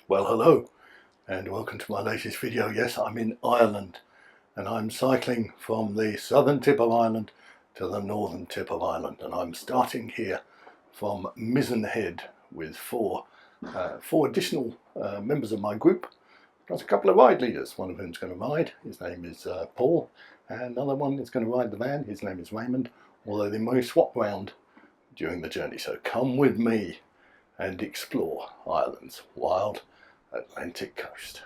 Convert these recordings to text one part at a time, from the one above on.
Well, hello and welcome to my latest video. Yes, I'm in Ireland and I'm cycling from the southern tip of Ireland to the northern tip of Ireland, and I'm starting here from Malin Head with four additional members of my group, plus a couple of ride leaders, one of whom's going to ride. His name is Paul, and another one is going to ride the van. His name is Raymond, although they may swap round during the journey. So come with me and explore Ireland's wild Atlantic coast.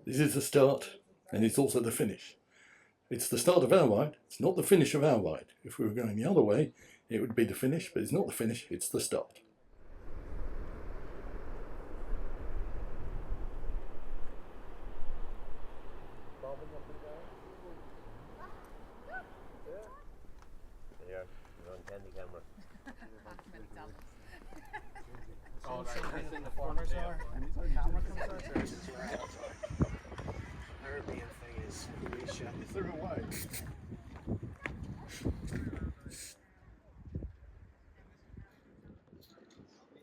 This is the start, and it's also the finish. It's the start of our ride, it's not the finish of our ride. If we were going the other way, it would be the finish, but it's not the finish, it's the start. The corners are, and the camera comes out there. Caribbean thing is we shut the third away.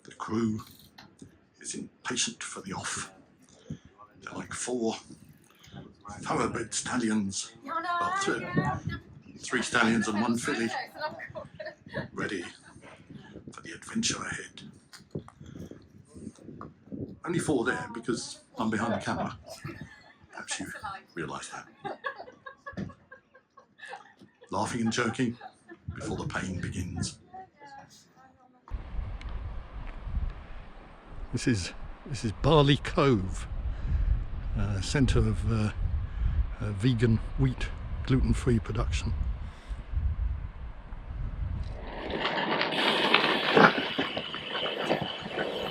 The crew is impatient for the off. They're like four thoroughbred stallions, well, three stallions and one filly, ready for the adventure ahead. Only four there because I'm behind the camera. Perhaps you realise that. Laughing and joking before the pain begins. This is Barley Cove, centre of vegan wheat, gluten-free production.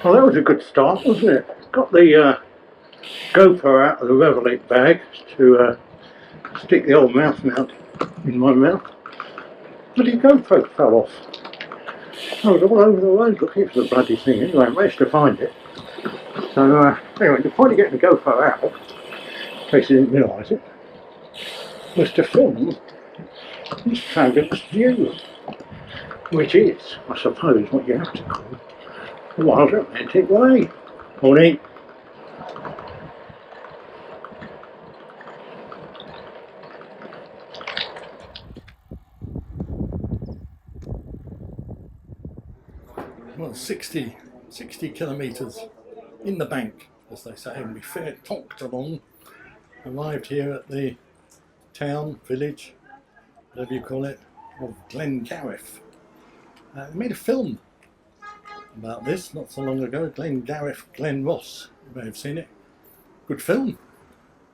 Well, that was a good start, wasn't it? Got the GoPro out of the Revelate bag to stick the old mouse mount in my mouth. Bloody GoPro fell off. I was all over the road looking for the bloody thing. Anyway, I managed to find it. So anyway, the point of getting the GoPro out, in case you didn't realise it, was to film this fabulous view, which is, I suppose, what you have to call the wild Atlantic way. Morning. Well, 60 kilometres in the bank, as they say, and we fair tonked along. Arrived here at the town, village, whatever you call it, of Glengarriff. They made a film about this not so long ago, Glengarriff, Glen Ross. You may have seen it. Good film,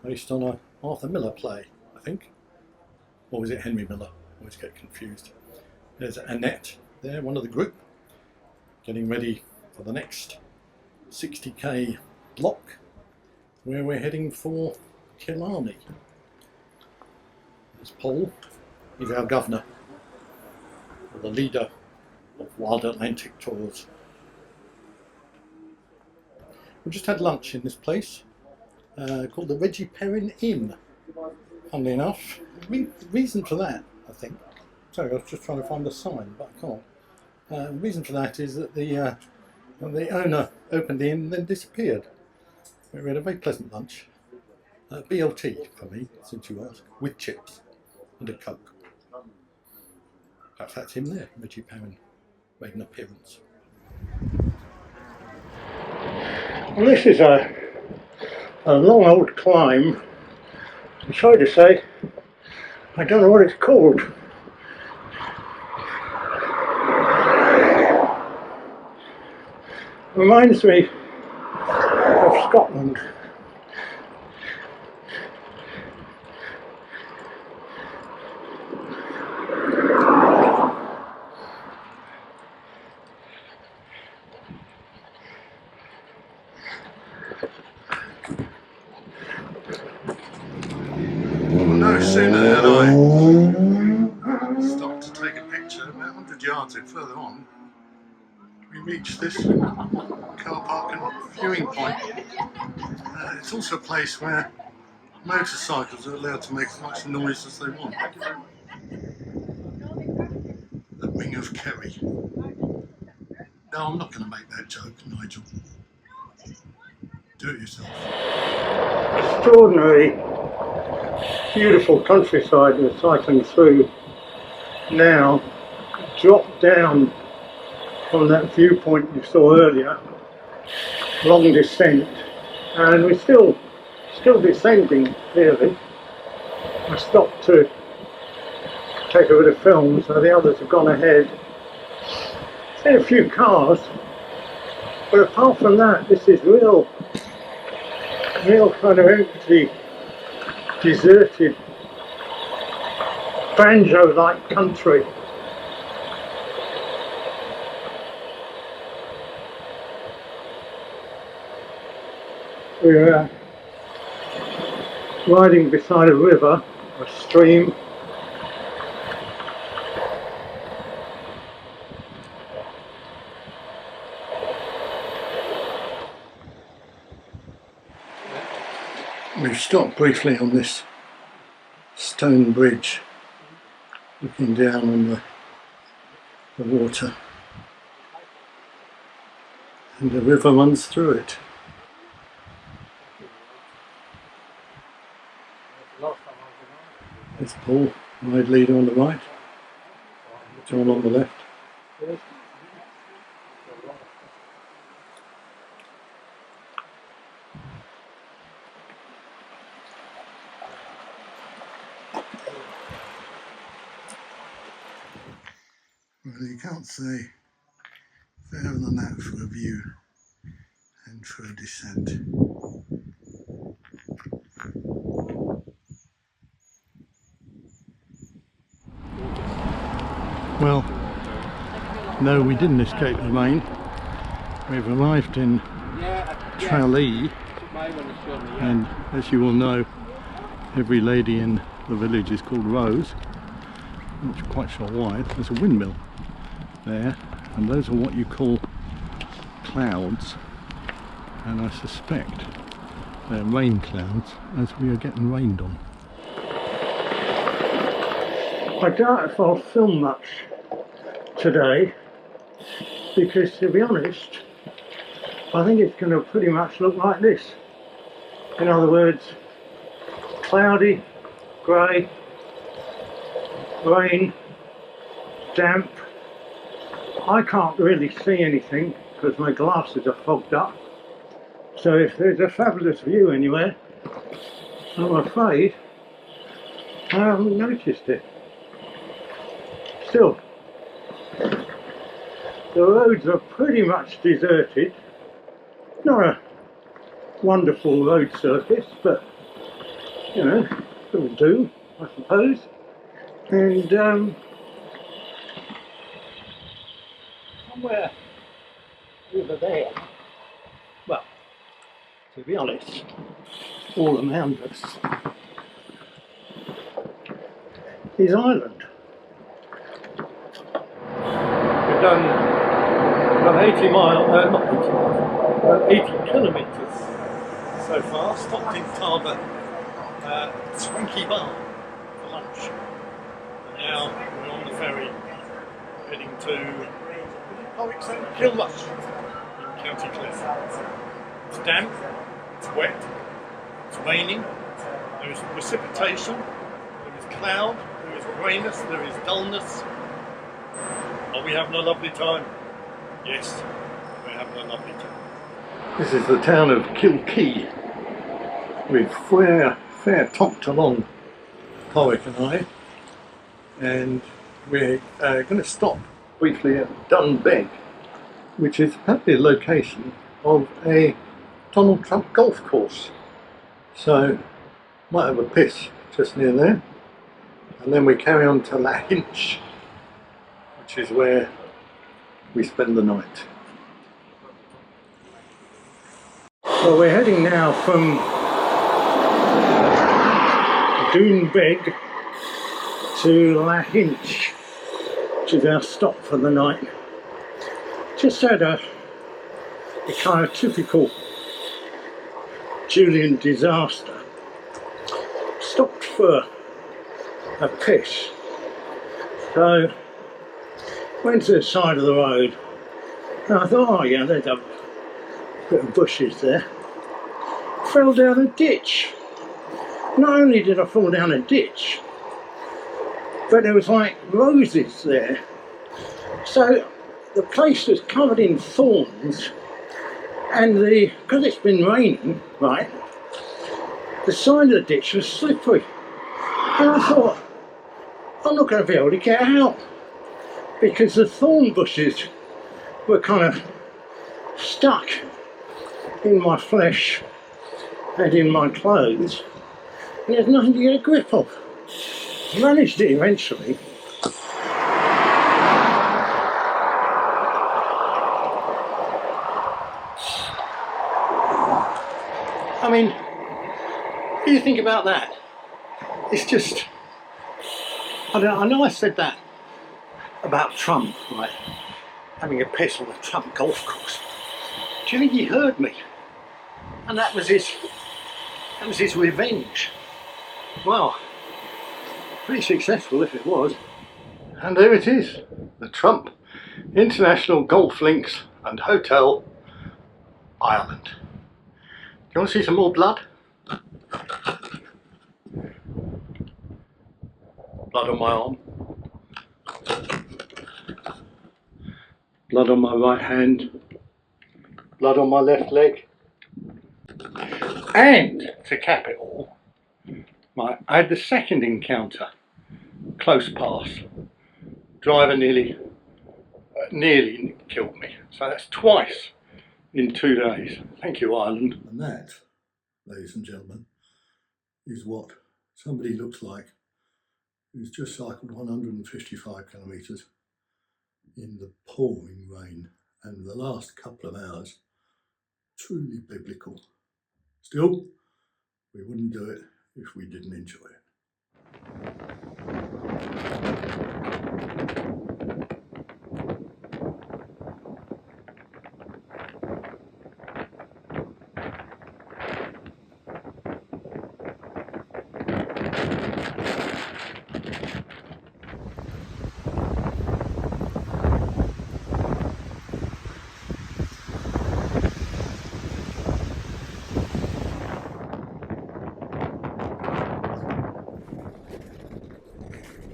based on a Arthur Miller play, I think. Or was it Henry Miller? I always get confused. There's Annette there, one of the group, getting ready for the next 60k block, where we're heading for Killarney. There's Paul, he's our governor, or the leader of Wild Atlantic Tours. We just had lunch in this place called the Reggie Perrin Inn, funnily enough. The reason for that, I think, sorry, I was just trying to find the sign, but I can't. The reason for that is that the owner opened the inn and then disappeared. We had a very pleasant lunch. BLT for me, since you ask, with chips and a Coke. Perhaps that's him there, Reggie Perrin, made an appearance. Well, this is a long old climb. I'm sorry to say, I don't know what it's called. Reminds me of Scotland. No sooner had I stopped to take a picture, about 100 yards further on, we reached this car park and viewing point. It's also a place where motorcycles are allowed to make as much noise as they want. The Ring of Kerry. No, I'm not going to make that joke, Nigel. Do it yourself. Extraordinary, beautiful countryside we're cycling through now. Drop down from that viewpoint you saw earlier, long descent, and we're still descending clearly. I stopped to take a bit of film, so the others have gone ahead. See a few cars, but apart from that, this is real kind of empty, deserted, banjo-like country. We're riding beside a river, a stream. We've stopped briefly on this stone bridge, looking down on the water, and the river runs through it. There's Paul, ride leader on the right, John on the left. Well, you can't say fairer than that for a view and for a descent. Well, no, we didn't escape the rain. We've arrived in Tralee, and as you all know, every lady in the village is called Rose. I'm not quite sure why. There's a windmill there, and those are what you call clouds, and I suspect they're rain clouds as we are getting rained on. I doubt if I'll film much today, because to be honest, I think it's going to pretty much look like this. In other words, cloudy, grey, rain, damp. I can't really see anything because my glasses are fogged up. So if there's a fabulous view anywhere, I'm afraid I haven't noticed it. Still, the roads are pretty much deserted. Not a wonderful road surface, but you know, it'll do, I suppose. And somewhere over there, well, to be honest, all around us is Ireland. We've done about 80 miles, not 80 miles, about 80 kilometres so far. Stopped in Tarbert, Swanky Bar for lunch. And now we're on the ferry heading to Kilmush in County Cliff. It's damp, it's wet, it's raining, there is precipitation, there is cloud, there is greyness, there is dullness. Are we having a lovely time? Yes, we're having a lovely time. This is the town of Kilkee, with fair topped along, Porrick and I, and we're going to stop briefly at Doombeg, which is apparently a location of a Donald Trump golf course. So, might have a piss just near there, and then we carry on to Lahinch, which is where we spend the night. Well, we're heading now from Doombeg to Lahinch, which is our stop for the night. Just had a kind of typical Julian disaster. Stopped for a piss. So went to the side of the road, And I thought, oh yeah, there's a bit of bushes there. Fell down a ditch. Not only did I fall down a ditch, but there was like roses there. So the place was covered in thorns, and because it's been raining, right, the side of the ditch was slippery. And I thought, I'm not going to be able to get out because the thorn bushes were kind of stuck in my flesh and in my clothes, and there's nothing to get a grip of. Managed it eventually. I mean, what do you think about that? It's just, I know I said that about Trump, right, having a piss on the Trump golf course. Do you think he heard me? And that was his revenge. Well, pretty successful if it was. And there it is, the Trump International Golf Links and Hotel, Ireland. Do you want to see some more blood? Blood on my arm. Blood on my right hand. Blood on my left leg. And to cap it all, I had the second encounter. Close pass. Driver nearly killed me. So that's twice in 2 days. Thank you, Ireland. And that, ladies and gentlemen, is what somebody looks like who's just cycled 155 kilometres in the pouring rain, and the last couple of hours truly biblical. Still, we wouldn't do it if we didn't enjoy it.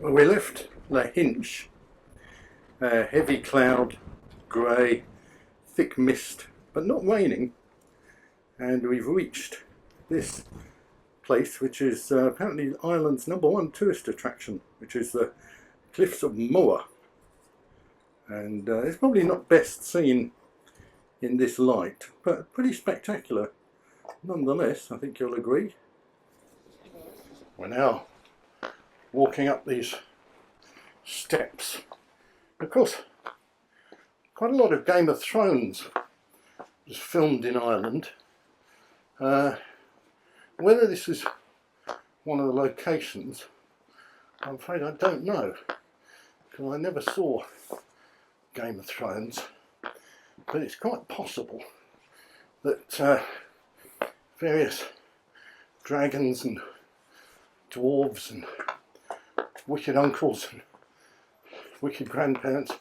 Well, we left La Hinch, heavy cloud, grey, thick mist, but not raining, and we've reached this place, which is apparently Ireland's #1 tourist attraction, which is the cliffs of Moher. And it's probably not best seen in this light, but pretty spectacular nonetheless, I think you'll agree. We're now walking up these steps. Of course, quite a lot of Game of Thrones was filmed in Ireland. Whether this is one of the locations, I'm afraid I don't know, because I never saw Game of Thrones, but it's quite possible that various dragons and dwarves and wicked uncles and wicked grandparents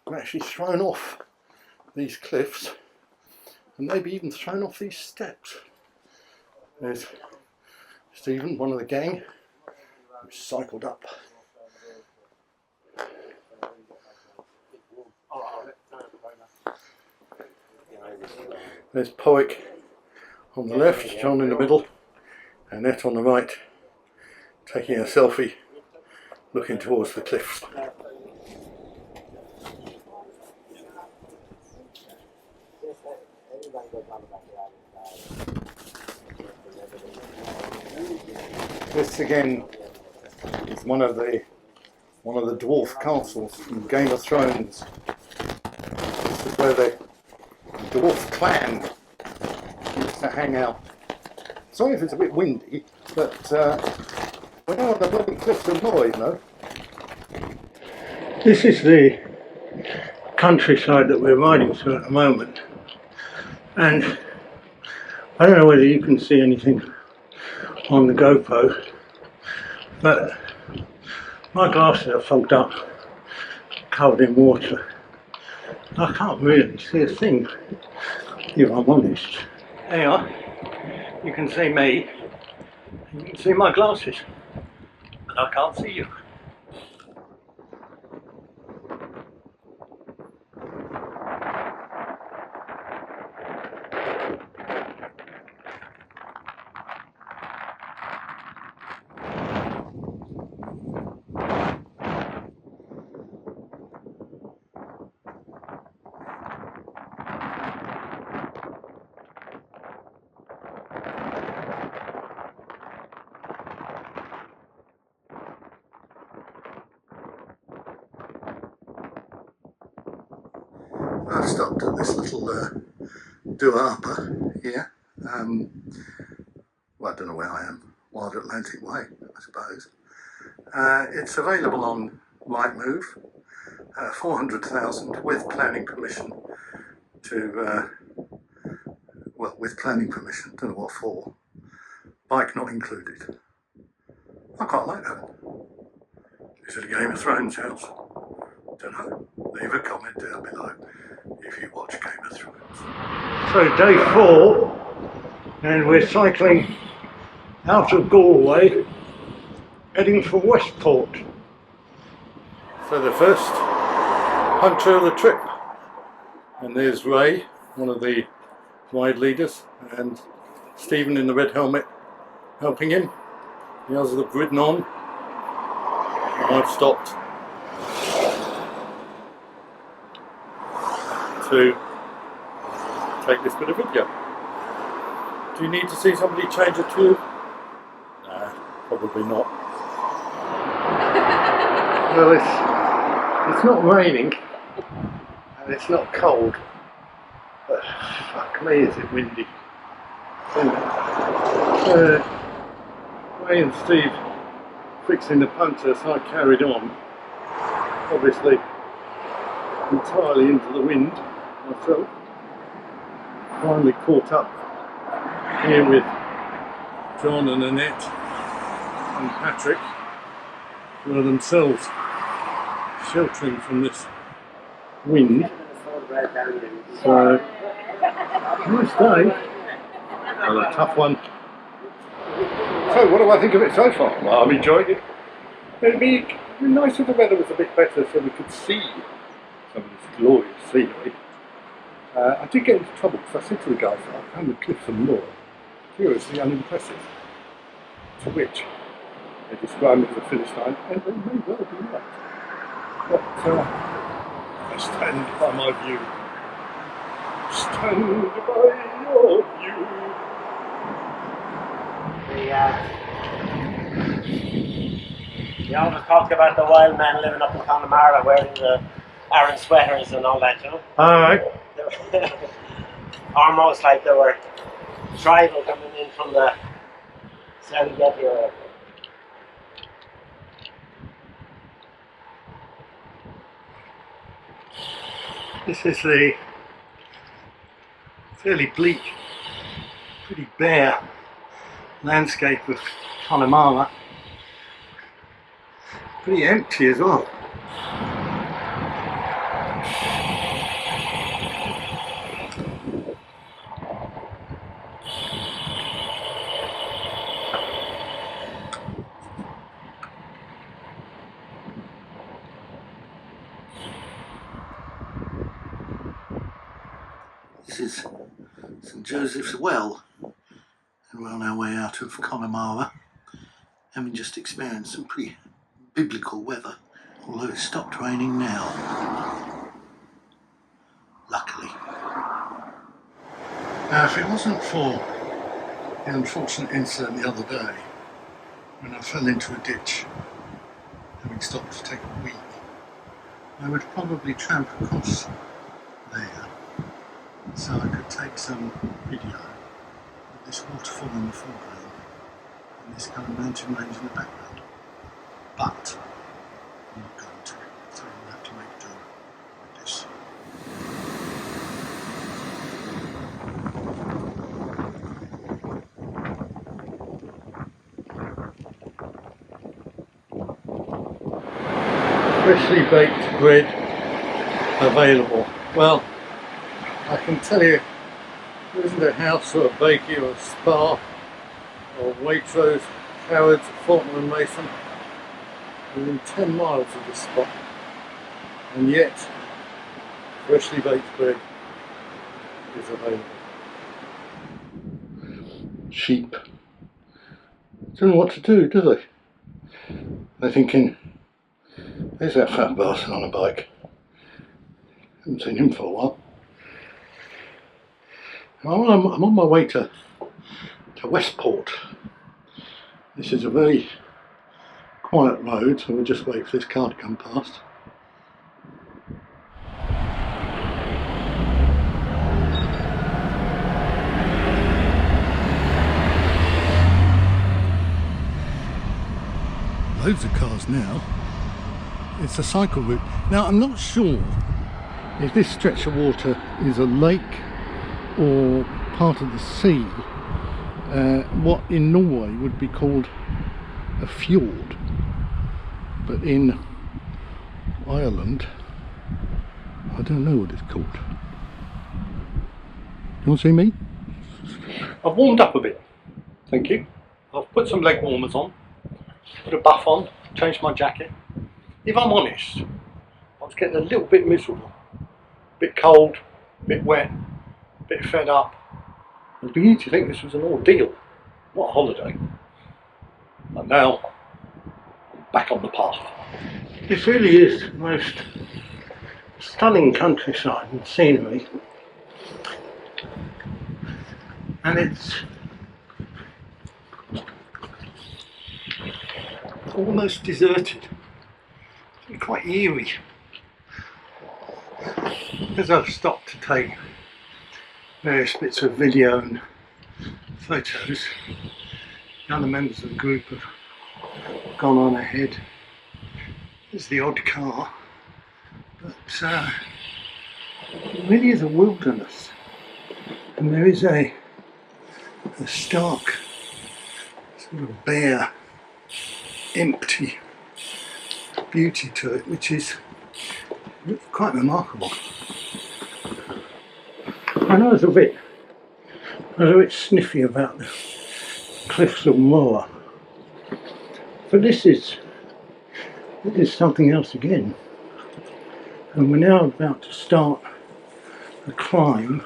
were actually thrown off these cliffs, and maybe even thrown off these steps. There's Stephen, one of the gang, who cycled up. There's Poick on the left, John in the middle, Annette on the right, taking a selfie, looking towards the cliffs. This again is one of the dwarf castles from Game of Thrones. This is where the dwarf clan used to hang out. Sorry if it's a bit windy, but we're now on the bloody cliffs of Moher, you know. This is the countryside that we're riding through at the moment, and I don't know whether you can see anything on the GoPro, but my glasses are fogged up, covered in water, I can't really see a thing, if I'm honest. There you are. You can see me, and you can see my glasses, but I can't see you. I've stopped at this little Doombeg here. Well, I don't know where I am. Wild Atlantic Way, I suppose. It's available on Rightmove. 400,000 with planning permission to, well, with planning permission, don't know what for. Bike not included. I quite like that. Is it a Game of Thrones house? Don't know. Leave a comment down below if you watch Game of Thrones. So day 4, and we're cycling out of Galway, heading for Westport. So the first hunter of the trip, and there's Ray, one of the ride leaders, and Stephen in the red helmet helping him. The others have ridden on, and I've stopped to take this bit of video. Do you need to see somebody change a tube? Nah, probably not. Well, it's not raining and it's not cold, but fuck me, is it windy. Ray and Steve fixing the punter, so I carried on, obviously entirely into the wind myself. Finally caught up here with John and Annette and Patrick, who are themselves sheltering from this wind. So, nice day. Well, a tough one. So, what do I think of it so far? Well, I'm enjoying it. It'd be nice if the weather was a bit better so we could see some of this glorious scenery. I did get into trouble because I said to the guys that I found the cliffs and moor curiously unimpressive. To which they described it as a finish line, and they may well be right. But I stand by my view. Stand by your view. You always talked about the wild men living up in Connemara wearing the Aaron sweaters and all that, you know? Alright. Almost like they were tribal coming in from the Serengeti area. This is the fairly bleak, pretty bare landscape of Connemara. Pretty empty as well. This is St Joseph's Well, and we're on our way out of Connemara, having just experienced some pretty biblical weather, although it's stopped raining now, luckily. Now, if it wasn't for the unfortunate incident the other day when I fell into a ditch, having stopped to take a wee, I would probably tramp across there so I could take some video of this waterfall in the foreground and this kind of mountain range in the background. But I'm not going to, so I'll have to make do with this. Freshly baked bread available Well, I can tell you, there isn't a house or a bakery or a spa or Waitrose, Harrods, Fortnum and Mason within 10 miles of this spot, and yet freshly baked bread is available. Sheep don't know what to do they? They're thinking, there's that fat bastard on a bike. Haven't seen him for a while. I'm on my way to Westport. This is a very quiet road, so we'll just wait for this car to come past. Loads of cars now. It's a cycle route. Now I'm not sure if this stretch of water is a lake or part of the sea, what in Norway would be called a fjord, but in Ireland I don't know what it's called. You want to see me? I've warmed up a bit, thank you. I've put some leg warmers on, put a buff on, changed my jacket. If I'm honest, I was getting a little bit miserable, a bit cold, a bit wet, a bit fed up. I was beginning to think this was an ordeal, not a holiday. But now, I'm back on the path. This really is the most stunning countryside and scenery, and it's almost deserted. It's quite eerie. As I've stopped to take various bits of video and photos, the other members of the group have gone on ahead. There's the odd car, but it really is a wilderness, and there is a stark, sort of bare, empty beauty to it, which is quite remarkable. I know I was a bit sniffy about the cliffs of Moher, but this is something else again, and we're now about to start a climb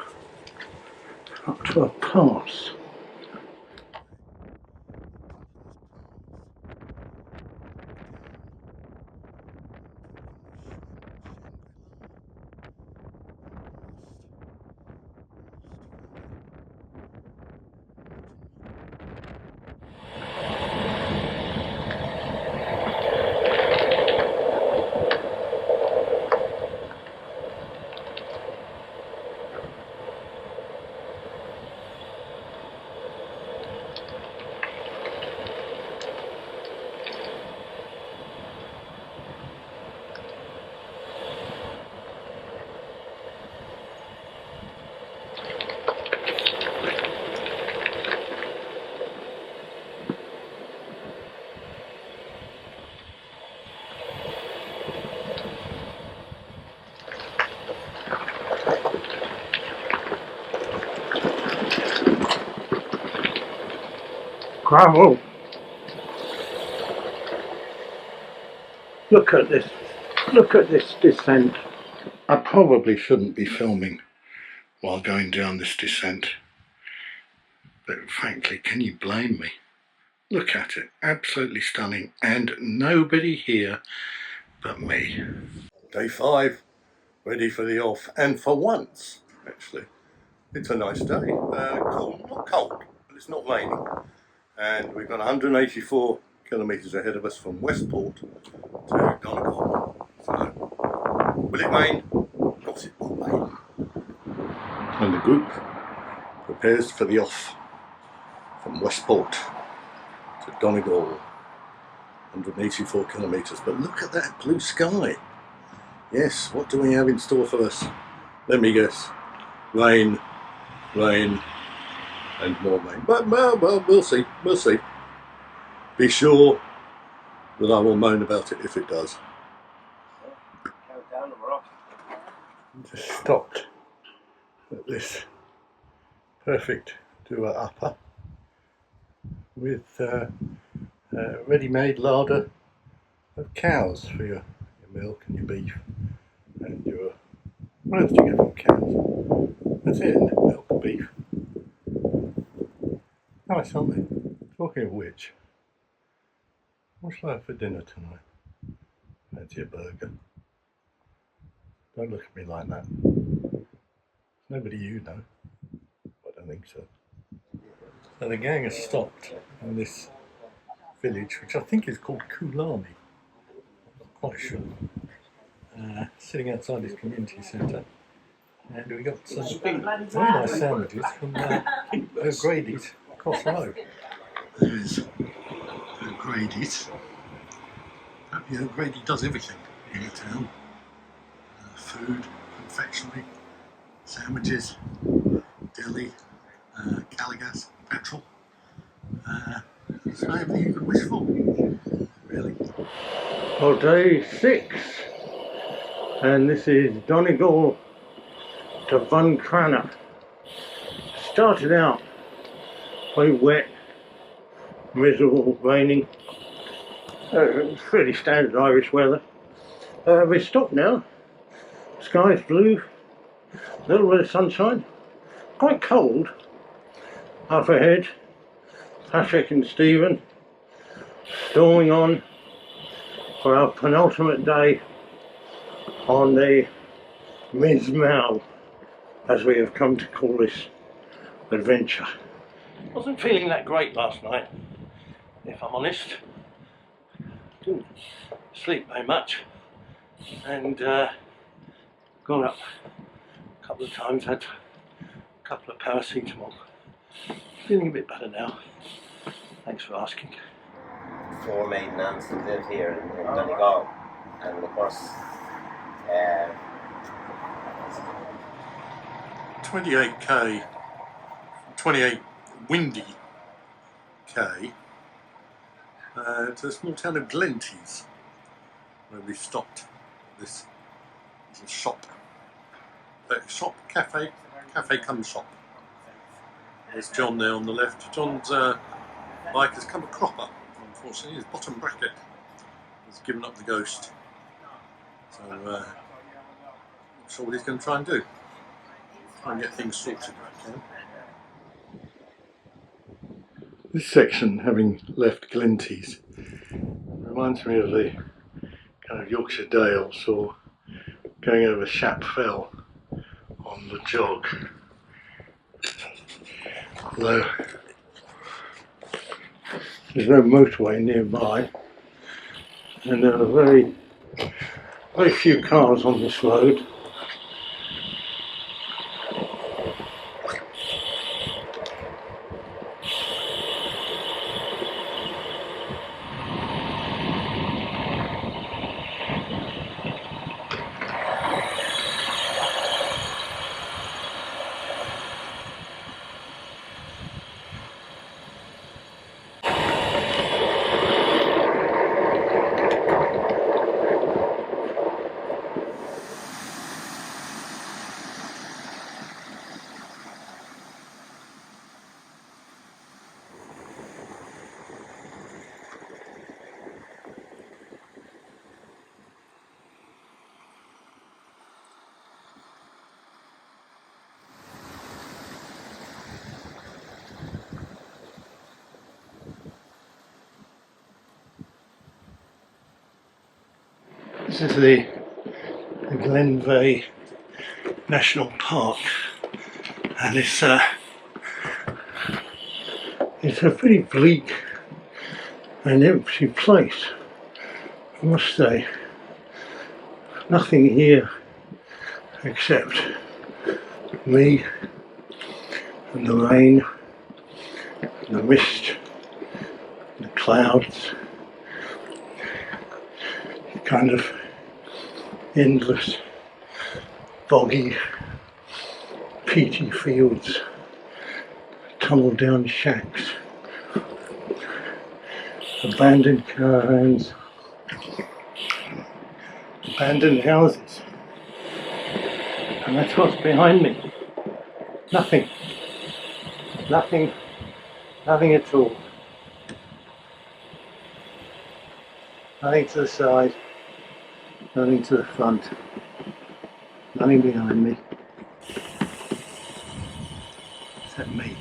up to a pass. Gravel. Look at this descent. I probably shouldn't be filming while going down this descent, but frankly, can you blame me? Look at it, absolutely stunning, and nobody here but me. Day 5, ready for the off, and for once, actually, it's a nice day. Cold, not cold, but it's not raining. And we've got 184 kilometres ahead of us from Westport to Donegal. So, will it rain? Of course it will rain. And the group prepares for the off from Westport to Donegal. 184 kilometres. But look at that blue sky. Yes, what do we have in store for us? Let me guess. Rain, rain, and more rain. But well, we'll see. We'll see. Be sure that I will moan about it if it does. Count down and we're off. Just stopped at this perfect doer upper with a ready-made larder of cows for your milk and your beef and your, what else do you get from cows? That's it, isn't it? Milk and beef. Nice, aren't they? Talking of which, what shall I have for dinner tonight? Fancy a burger. Don't look at me like that. Nobody you know. I don't think so. So the gang has stopped in this village, which I think is called Kulani. I'm not quite sure. Sitting outside this community centre, and we got some very nice sandwiches from O'Grady's across the road. There's O'Grady's. O'Grady does everything in the town. Food, confectionery, sandwiches, deli, Caligas, petrol. It's everything you could wish for, really. Well, day 6, and this is Donegal to Buncrana. Started out very wet, miserable, raining. It's pretty standard Irish weather. We've stopped now. Sky's blue, a little bit of sunshine, quite cold. Up ahead, Patrick and Stephen storming on for our penultimate day on the Mizmal, as we have come to call this adventure. Wasn't feeling that great last night, if I'm honest. Didn't sleep very much, and gone up a couple of times, had a couple of paracetamol. Feeling a bit better now. Thanks for asking. 4 maiden aunts that live here in Donegal, and of course 28k, 28 windy k to the small town of Glenties, where we stopped at this little shop. Cafe come shop. There's John there on the left. John's bike has come a cropper, unfortunately. His bottom bracket has given up the ghost. So not sure what he's going to try and do. Try and get things sorted if I can. This section, having left Glenties, reminds me of the kind of Yorkshire Dales or going over Shap Fell on the jog. Although there's no motorway nearby, and there are very few cars on this road. This is the Glenveigh National Park, and it's a pretty bleak and empty place, I must say. Nothing here except me and the rain and the mist and the clouds, kind of endless, boggy, peaty fields, tumbled down shacks, abandoned caravans, abandoned houses. And that's what's behind me. Nothing. Nothing. Nothing at all. Nothing to the side. Nothing to the front. Nothing behind me. Except me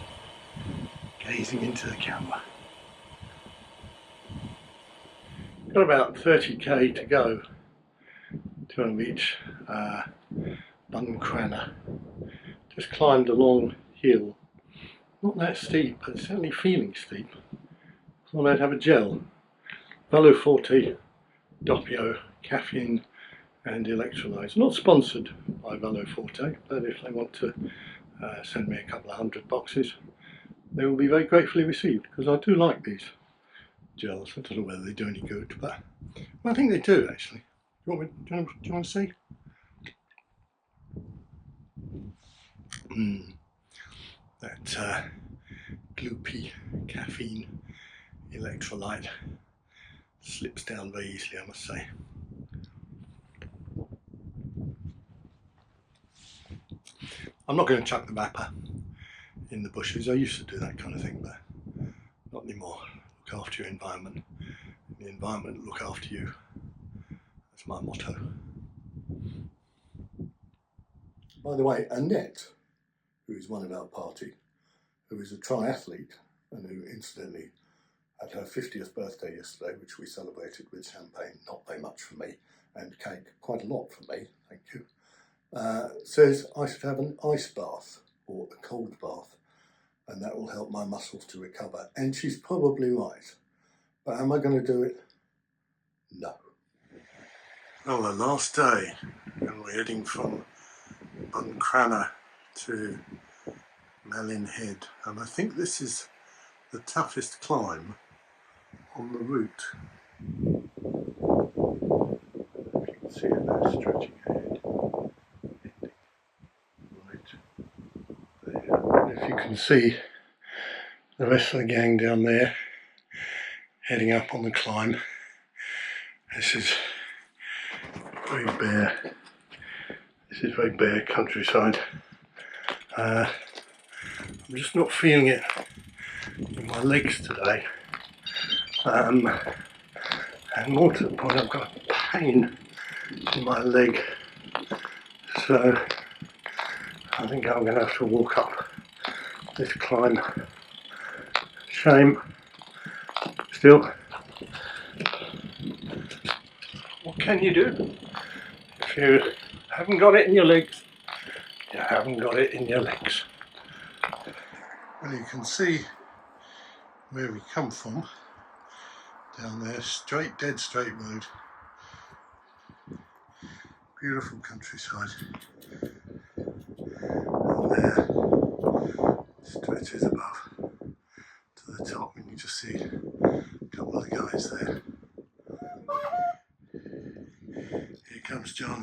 gazing into the camera. Got about 30k to go to reach Connemara. Just climbed a long hill. Not that steep, but certainly feeling steep. Thought I'd have a gel. Valo Forte, doppio, caffeine and electrolytes. Not sponsored by Valo Forte, but if they want to send me a couple of 100 boxes, they will be very gratefully received, because I do like these gels. I don't know whether they do any good, but I think they do actually. Do you want to see? That gloopy caffeine electrolyte slips down very easily, I must say. I'm not going to chuck the wrapper in the bushes. I used to do that kind of thing, but not anymore. Look after your environment. The environment look after you. That's my motto. By the way, Annette, who is one of our party, who is a triathlete and who incidentally had her 50th birthday yesterday, which we celebrated with champagne, not very much for me, and cake, quite a lot for me, thank you, says I should have an ice bath or a cold bath, and that will help my muscles to recover. And she's probably right. But am I going to do it? No. Well, the last day, and we're heading from Connemara to Malin Head, and I think this is the toughest climb on the route. If you can see it there, stretching ahead. Right there. And if you can see the rest of the gang down there heading up on the climb. This is very bare. This is very bare countryside. I'm just not feeling it in my legs today. And more to the point, I've got a pain in my leg. So I think I'm going to have to walk up this climb. Shame. Still, what can you do? If you haven't got it in your legs, you haven't got it in your legs. Well, you can see where we come from. Down there, straight, dead straight road. Beautiful countryside. And there, stretches above to the top, and you just see a couple of the guys there. Here comes John.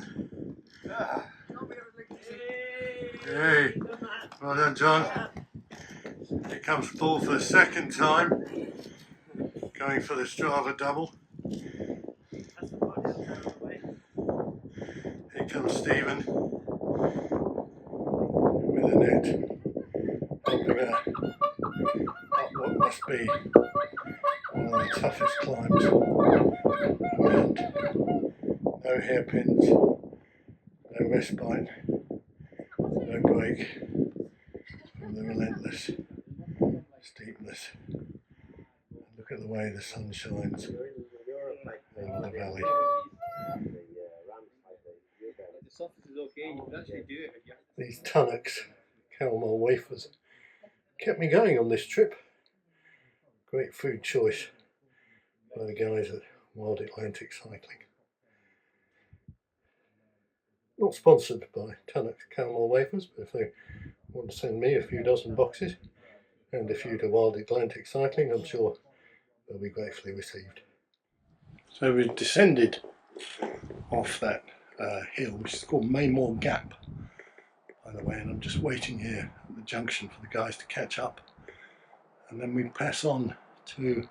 Hey, well done, John. Here comes Paul for the second time, going for the Strava double. Here comes Stephen with a net, helping her up what must be one of the toughest climbs around. No hairpins, no respite, no break from the relentless steepness. Look at the way the sun shines over the valley. These tunnocks, caramel wafers, kept me going on this trip. Great food choice by the guys at Wild Atlantic Cycling. Not sponsored by Tunnocks caramel wafers, but if they want to send me a few dozen boxes and a few to Wild Atlantic Cycling, I'm sure they'll be gratefully received. So we've descended off that hill, which is called Moher Gap, by the way, and I'm just waiting here at the junction for the guys to catch up, and then we pass on to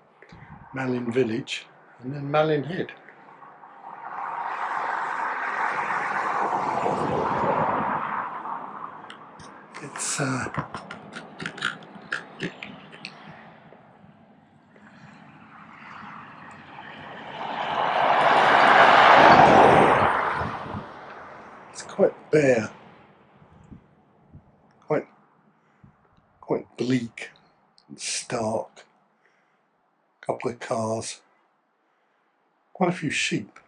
Malin Village and then Malin Head. it's quite bare, quite bleak and stark. A couple of cars, quite a few sheep.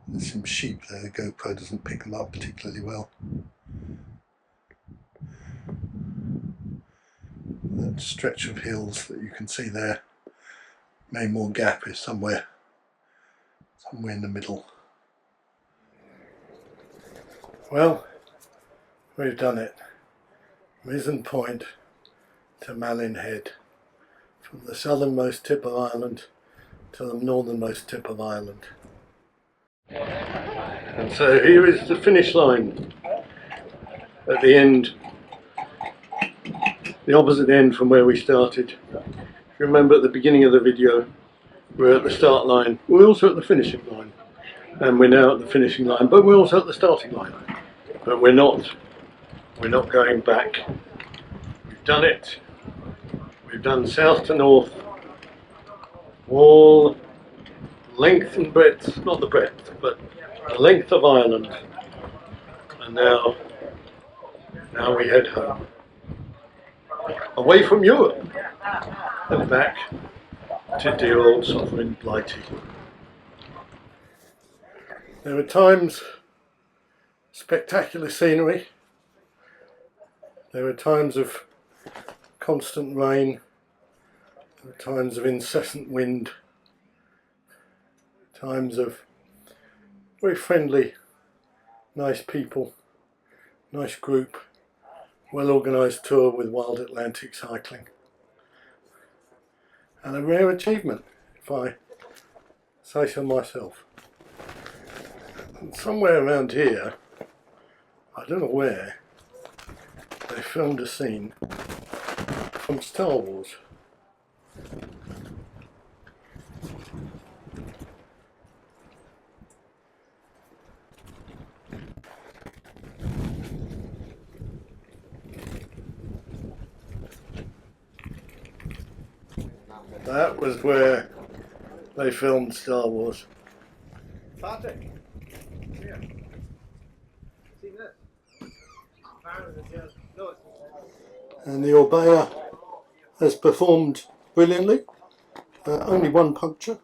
There's some sheep there. The GoPro doesn't pick them up particularly well. That stretch of hills that you can see there, Moher Gap, is somewhere in the middle. Well, we've done it. Mizzen Point to Malin Head, from the southernmost tip of Ireland to the northernmost tip of Ireland. And so here is the finish line at the end, the opposite end from where we started. If you remember at the beginning of the video, we're at the start line, we're also at the finishing line, and we're now at the finishing line, but we're also at the starting line. But we're not going back. We've done it. We've done south to north, all length and breadth, not the breadth, but the length of Ireland. And now we head home, away from Europe, and back to dear old sovereign Blighty. There were times spectacular scenery. There were times of constant rain. There were times of incessant wind. Times of very friendly, nice people, nice group, well organised tour with Wild Atlantic cycling. And a rare achievement, if I say so myself. And somewhere around here, I don't know where, they filmed a scene from Star Wars. That was where they filmed Star Wars. Patrick, here. See this? And the Orbea has performed brilliantly. Only one puncture.